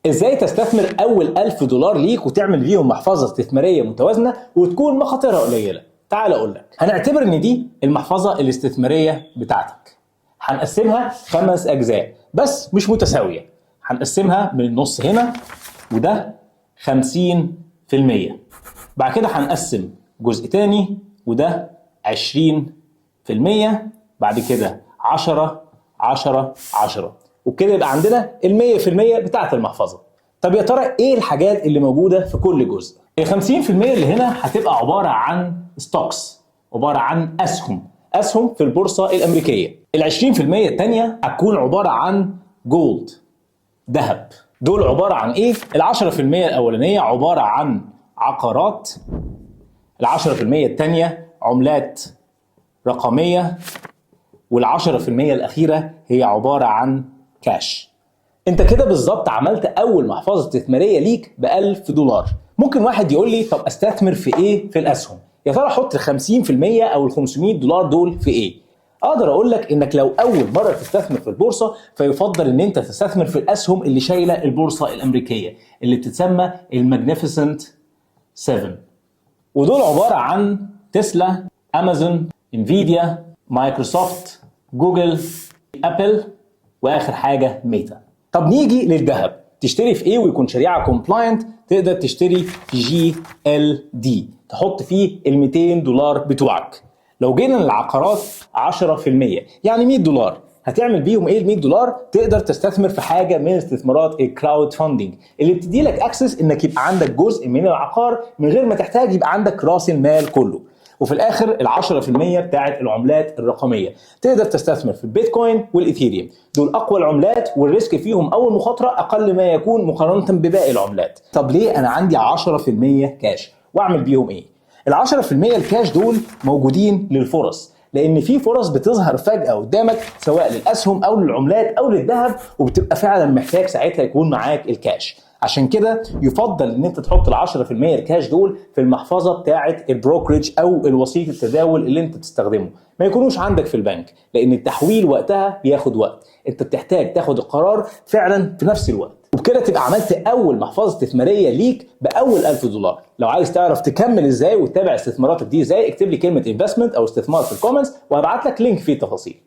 ازاي تستثمر اول $1000 ليك وتعمل بيهم محفظه استثماريه متوازنه وتكون مخاطرها قليله؟ تعال اقول لك. هنعتبر ان دي المحفظه الاستثماريه بتاعتك. هنقسمها 5 اجزاء بس مش متساويه. هنقسمها من النص هنا وده 50%. بعد كده هنقسم جزء تاني وده 20%. بعد كده 10 10 10 وبكده يبقى عندنا ال100% بتاعت المحفظه. طب يا ترى ايه الحاجات اللي موجوده في كل جزء؟ ال 50% اللي هنا هتبقى عباره عن ستوكس، عباره عن اسهم في البورصه الامريكيه. ال 20% الثانيه هتكون عباره عن جولد، ذهب. دول عباره عن ايه؟ ال 10% الاولانيه عباره عن عقارات، ال 10% الثانيه عملات رقميه، وال10% الاخيره هي عباره عن كاش. انت كده بالظبط عملت اول محفظه استثماريه ليك ب$1000. ممكن واحد يقول لي طب استثمر في ايه في الاسهم؟ يا ترى احط ال 50% او ال $500 دول في ايه؟ اقدر اقول لك انك لو اول مره تستثمر في البورصه فيفضل ان انت تستثمر في الاسهم اللي شايله البورصه الامريكيه اللي بتتسمى الماجنيفيسنت 7، ودول عباره عن تسلا، امازون، انفيديا، مايكروسوفت، جوجل، ابل، واخر حاجه ميتا. طب نيجي للذهب. تشتري في ايه ويكون شريعه كومبلاينت؟ تقدر تشتري في GLD، تحط فيه ال$200 بتوعك. لو جينا للعقارات 10%، يعني $100. هتعمل بيهم ايه ال$100؟ تقدر تستثمر في حاجه من استثمارات الكراود فاندنج اللي بتدي لك اكسس انك يبقى عندك جزء من العقار من غير ما تحتاج يبقى عندك راس المال كله. وفي الاخر ال10% بتاعت العملات الرقميه، تقدر تستثمر في البيتكوين والايثيريوم. دول اقوى العملات والريسك فيهم او المخاطره اقل ما يكون مقارنه بباقي العملات. طب ليه انا عندي 10% كاش واعمل بيهم ايه؟ ال10% الكاش دول موجودين للفرص، لان في فرص بتظهر فجاه قدامك سواء للاسهم او للعملات او للذهب، وبتبقى فعلا محتاج ساعتها يكون معاك الكاش. عشان كده يفضل ان انت تحط ال10% الكاش دول في المحفظه بتاعه البروكرج او الوسيط التداول اللي انت بتستخدمه، ما يكونوش عندك في البنك، لان التحويل وقتها بياخد وقت. انت بتحتاج تاخد القرار فعلا في نفس الوقت. وبكده تبقى عملت اول محفظه استثماريه ليك باول $1000. لو عايز تعرف تكمل ازاي وتتابع استثماراتك دي ازاي، اكتب لي كلمه انفستمنت او استثمار في الكومنتس وهبعت لك لينك فيه التفاصيل.